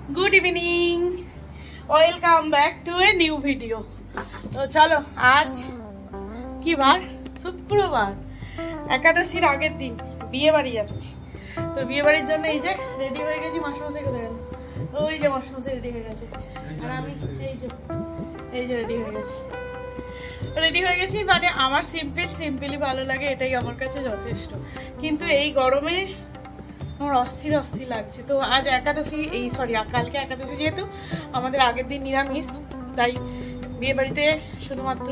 Good evening, welcome back to a new video. तो चलो आज की बार शुक्रवार एकादशीर आगे दिन बिये बाड़ी जाচ্ছি। তো বিয়ে বাড়ির জন্য এই যে রেডি হয়ে গেছি। মাসমাসে কোথায় গেল? ওই যে মাসমাসে রেডি হয়ে গেছে আর আমি এই যে রেডি হয়ে গেছি। মানে আমার সিম্পলি ভালো লাগে, এটাই আমার কাছে যথেষ্ট। কিন্তু এই গরমে আমার অস্থির লাগছে। তো আজ একাদশী, কালকে একাদশী, যেহেতু আমাদের আগের দিন নিরামিষ, তাই বিয়ে বাড়িতে শুধুমাত্র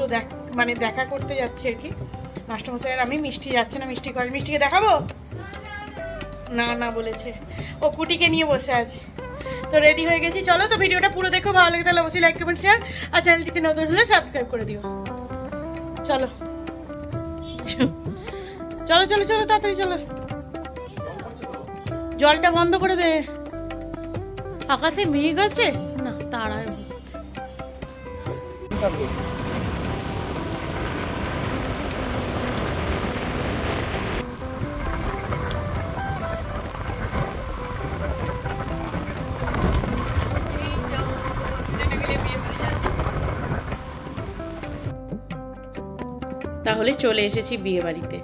দেখা করতে যাচ্ছি আর কি। মাস্টারমশাইয়ের আমি মিষ্টি যাচ্ছে না, মিষ্টি করে মিষ্টিকে দেখাবো না বলেছে, ও কুটিকে নিয়ে বসে আছে। তো রেডি হয়ে গেছি, চলো তো ভিডিওটা পুরো দেখো। ভালো লাগে তাহলে অবশ্যই লাইক কমেন্ট শেয়ার, আর চ্যানেলটিতে নতুন হলে সাবস্ক্রাইব করে দিও। চলো তাড়াতাড়ি চলো, জলটা বন্ধ করে দে। আকাশে মেঘ আছে না, তারায় তাহলে চলে এসেছি বিয়ে বাড়িতে।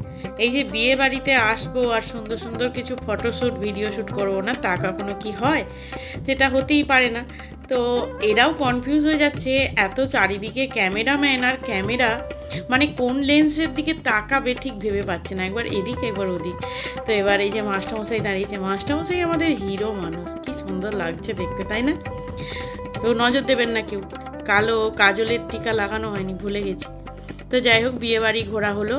এই যে বিয়ে বাড়িতে আসবো আর সুন্দর সুন্দর কিছু ফটোশ্যুট ভিডিও শ্যুট করবো না, তা কখনো কি হয়? যেটা হতেই পারে না। তো এরাও কনফিউজ হয়ে যাচ্ছে, এত চারিদিকে ক্যামেরাম্যান আর ক্যামেরা, মানে কোন লেন্সের দিকে তাকাবে ঠিক ভেবে পাচ্ছে না, একবার এদিক একবার ওদিক। তো এবার এই যে মাস্টারমশাই দাঁড়িয়েছে, মাস্টারমশাই আমাদের হিরো মানুষ, কি সুন্দর লাগছে দেখতে, তাই না? তো নজর দেবেন না কেউ, কালো কাজলের টিকা লাগানো হয়নি, ভুলে গেছি। তো যাই হোক, বিয়ে বাড়ি ঘোরা হলো।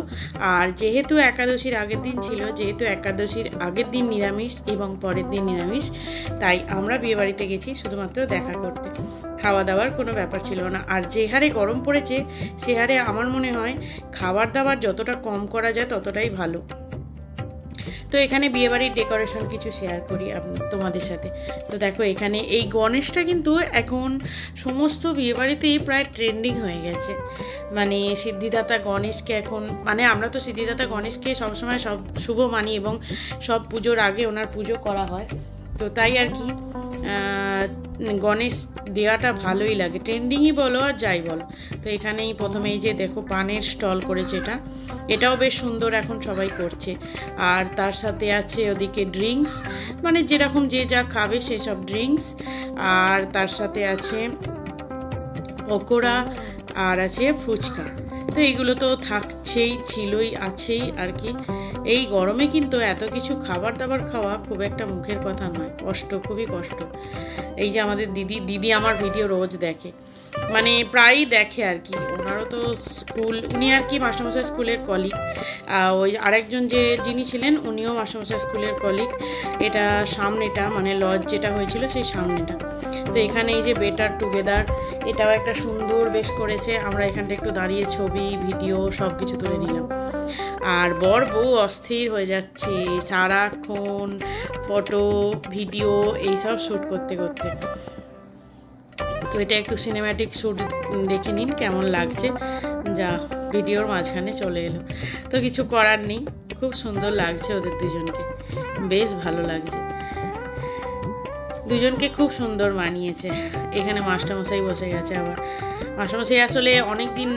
আর যেহেতু একাদশীর আগের দিন ছিল, যেহেতু একাদশীর আগের দিন নিরামিষ এবং পরের দিন নিরামিষ, তাই আমরা বিয়ে বাড়িতে গেছি শুধুমাত্র দেখা করতে। খাওয়া দাওয়ার কোনো ব্যাপার ছিল না। আর যে হারে গরম পড়েছে, সে হারে আমার মনে হয় খাবার দাবার যতটা কম করা যায় ততটাই ভালো। তো এখানে বিয়েবাড়ির ডেকোরেশন কিছু শেয়ার করি তোমাদের সাথে। তো দেখো, এখানে এই গণেশটা কিন্তু এখন সমস্ত বিয়েবাড়িতেই প্রায় ট্রেন্ডিং হয়ে গেছে। মানে সিদ্ধিদাতা গণেশকে এখন, মানে আমরা তো সিদ্ধিদাতা গণেশকে সবসময় সব শুভ মানি এবং সব পুজোর আগে ওনার পুজো করা হয়। তো তাই আর কি গণেশ দেওয়াটা ভালোই লাগে, ট্রেন্ডিংই বলো আর যাই বলো। তো এখানেই প্রথমেই যে দেখো পানের স্টল করেছে, এটাও বেশ সুন্দর, এখন সবাই করছে। আর তার সাথে আছে ওদিকে ড্রিঙ্কস, মানে যেরকম যে যা খাবে সেসব ড্রিঙ্কস। আর তার সাথে আছে পকোড়া আর আছে ফুচকা। তো এইগুলো তো থাকছেই, ছিলই, আছেই আর কি। এই গরমে কিন্তু এত কিছু খাবার দাবার খাওয়া খুব একটা মুখের কথা নয়, খুবই কষ্ট। এই যে আমাদের দিদি আমার ভিডিও রোজ দেখে, মানে প্রায়ই দেখে আর কি। ওনারও তো স্কুল, উনি আর কি মাস্টারমশাই স্কুলের কলিগ। ওই আরেকজন যিনি ছিলেন উনিও মাস্টারমশাই স্কুলের কলিগ। এটা সামনেটা, মানে লজ যেটা হয়েছিল সেই সামনেটা। তো এখানে এই যে বেটার টুগেদার, এটাও একটা সুন্দর বেশ করেছে। আমরা এখানটা একটু দাঁড়িয়ে ছবি ভিডিও সব কিছু তুলে নিলাম। আর বর বউ অস্থির হয়ে যাচ্ছে সারাক্ষণ ফটো ভিডিও এইসব শ্যুট করতে। তো এটা একটু সিনেম্যাটিক শ্যুট দেখে নিন কেমন লাগছে। যা ভিডিওর মাঝখানে চলে এলো, তো কিছু করার নেই, খুব সুন্দর লাগছে ওদের দুজনকে, বেশ ভালো লাগছে, দুজনকে খুব সুন্দর মানিয়েছে। এখানে মাস্টারমশাই বসে গেছে। আবার মাস্টারমশাই আসলে অনেক দিন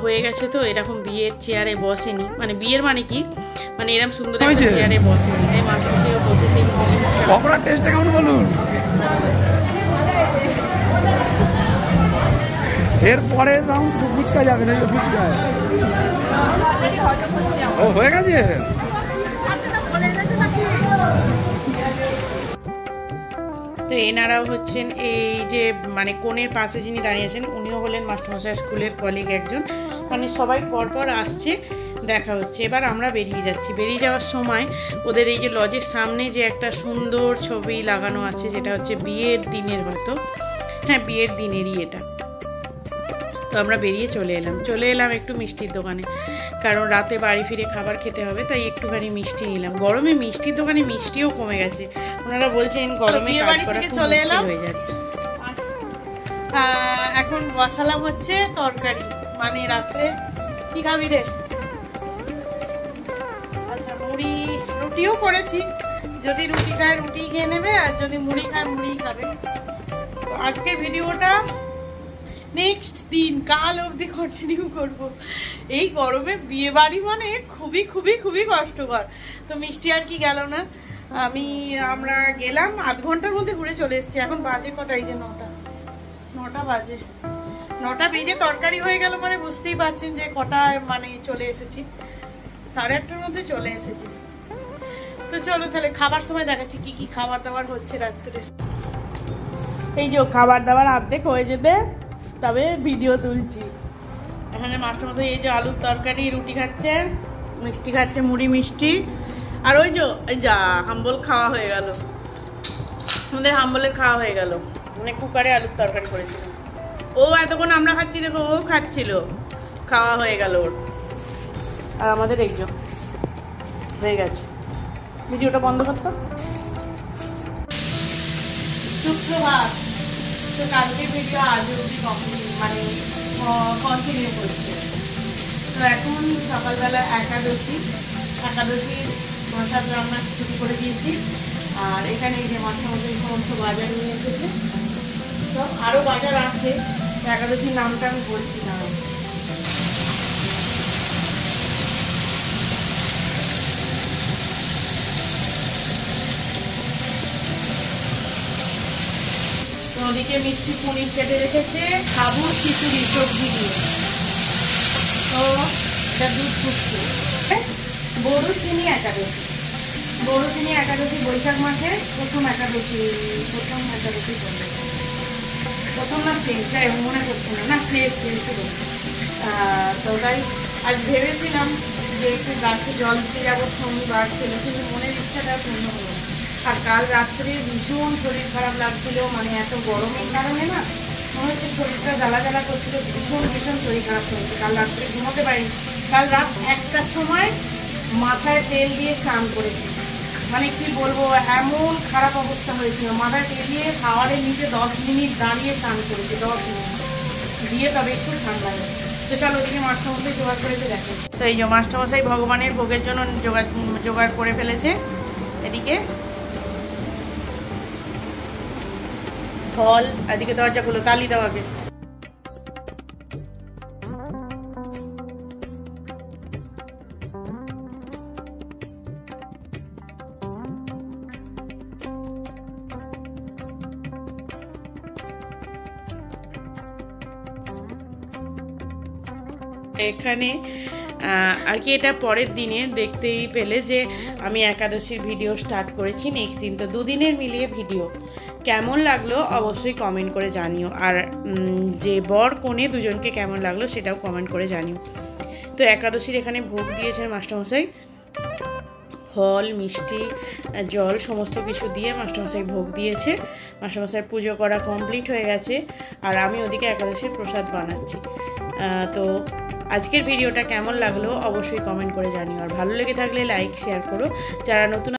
হয়ে গেছে তো এরকম বিয়ের চেয়ারে বসেনি, মানে বিয়ের মানে কি, মানে এরকম সুন্দর একটা চেয়ারে বসেনি, তাই মাস্টারমশাইও বসে সেই টেস্টটা কেমন বলুন। এরপরে ফুচকা যাবে না, ফুচকা ও হয়ে গেছে। তো এনারাও হচ্ছেন এই যে মানে কোণের পাশে যিনি দাঁড়িয়েছেন উনিও হলেন মাস্টারমশাই স্কুলের কলিগ একজন। মানে সবাই পরপর আসছে, দেখা হচ্ছে। এবার আমরা বেরিয়ে যাচ্ছি। বেরিয়ে যাওয়ার সময় ওদের এই যে লজের সামনে যে একটা সুন্দর ছবি লাগানো আছে, যেটা হচ্ছে বিয়ের দিনের, হয়তো হ্যাঁ বিয়ের দিনেরই এটা। তো আমরা বেরিয়ে চলে এলাম একটু মিষ্টির দোকানে, কারণ রাতে বাড়ি ফিরে খাবার খেতে হবে, তাই একটুখানি মিষ্টি নিলাম। গরমে মিষ্টির দোকানে মিষ্টিও কমে গেছে, ওনারা বলছেন গরমে কাজ করা খুব মুশকিল হয়ে যাচ্ছে। এখন বসালাম হচ্ছে তরকারি, মানে রাত্রে কি খাবি রে? আচ্ছা, মুড়ি রুটিও করেছি, যদি রুটি খায় রুটি খেয়ে নেবে, আর যদি মুড়ি খায় মুড়ি খাবে। তো আজকের ভিডিওটা নেক্সট দিন কাল অবধি কন্টিনিউ করব। এই গরমে বিয়ে বাড়ি মানে খুবই খুবই খুবই কষ্টকর। তো মিষ্টি আর কি গেল না, আমরা গেলাম, আধ ঘন্টার মধ্যে ঘুরে চলে এসেছি। এখন বাজে কটা? এই যে 9টা বাজে। 9টা বেজে তরকারি হয়ে গেল মানে বুঝতেই পারছেন যে কটা মানে চলে এসেছি। 8:30টার মধ্যে চলে এসেছি। তো চলো তাহলে খাবার সময় দেখাচ্ছি কি কি খাবার দাবার হচ্ছে রাত্রে। এই যে খাবার দাবার অর্ধেক হয়ে যেতে তবে ভিডিও তুলছি। এখানে মাস্টারমশাই এই যে আলুর তরকারি, রুটি খাচ্ছে, মিষ্টি খাচ্ছে, মুড়ি মিষ্টি। আর ওই যে এই যা হাম্বল খাওয়া হয়ে গেল, আমাদের হাম্বলের খাওয়া হয়ে গেল, মানে কুকারে আলুর তরকারি করেছিল। ও এতক্ষণ আমরা খাচ্ছি, দেখো ও খাচ্ছিল, খাওয়া হয়ে গেল ওর। আর আমাদের এই যে হয়ে গেছে। ভিডিওটা বন্ধ করতো। সুপ্রভাত। তো কালকে ভিডিও আজ অবধি মানে কন্টিনিউ করছে। তো এখন সকালবেলা একাদশীর প্রসাদ রান্না শুরু করে দিয়েছি। আর এখানে এই যে মাঝখানে সমস্ত বাজার নিয়ে এসেছে, সব আরও বাজার আছে, একাদশীর নামটা আমি বলছি না। তো ওদিকে মিষ্টি পনির কেটে রেখেছে, খাবো খিচুড়ি সবজি দিয়ে। তো এটা দুধ ফুটছে। বড়ুচিনি একাদশী বৈশাখ মাসে প্রথম একাদশী করবে। প্রথম না শেষ, যাই মনে করছে না শেষ করবে। তো তাই আজ ভেবেছিলাম যে একটু গাছে জল দিতে যাবো, শনিবার ছিল, কিন্তু মনের ইচ্ছাটা পূর্ণ হলো। আর কাল রাত্রে ভীষণ শরীর খারাপ লাগছিল, মানে এত গরমের কারণে না মনে হচ্ছে শরীরটা জ্বালা করছিল, ভীষণ শরীর খারাপ হয়েছে। কাল রাত্রে ঘুমোতে পারিনি। কাল রাত 1টার সময় মাথায় তেল দিয়ে স্নান করেছি, মানে কি বলবো এমন খারাপ অবস্থা হয়েছিল। মাথায় তেল দিয়ে খাওয়ারের নিচে 10 মিনিট দাঁড়িয়ে স্নান করেছি, 10 মিনিট দিয়ে তবে একটু ঠান্ডা লাগে। তো চলো ওদিকে মাস্টারমশাই জোগাড় করেছে দেখো। তো এই যে মাস্টারমশাই ভগবানের ভোগের জন্য জোগাড় করে ফেলেছে। এদিকে ফল, এদিকে দরজাগুলো তালি দাও আগে। এখানে আর কি এটা পরের দিনে দেখতেই পেলে যে আমি একাদশীর ভিডিও স্টার্ট করেছি। নেক্সট দিন তো দুদিনের মিলিয়ে ভিডিও কেমন লাগলো অবশ্যই কমেন্ট করে জানিও। আর যে বর কনে দুজনকে কেমন লাগলো সেটাও কমেন্ট করে জানিও। তো একাদশীর এখানে ভোগ দিয়েছেন মাস্টারমশাই, ফল, মিষ্টি, জল সমস্ত কিছু দিয়ে মাস্টারমশাই ভোগ দিয়েছে। মাস্টারমশাইয়ের পুজো করা কমপ্লিট হয়ে গেছে, আর আমি ওদিকে একাদশীর প্রসাদ বানাচ্ছি। তো আজকের ভিডিওটা কেমন লাগলো অবশ্যই কমেন্ট করে জানিও। আর ভালো লেগে থাকলে লাইক শেয়ার করো। যারা নতুন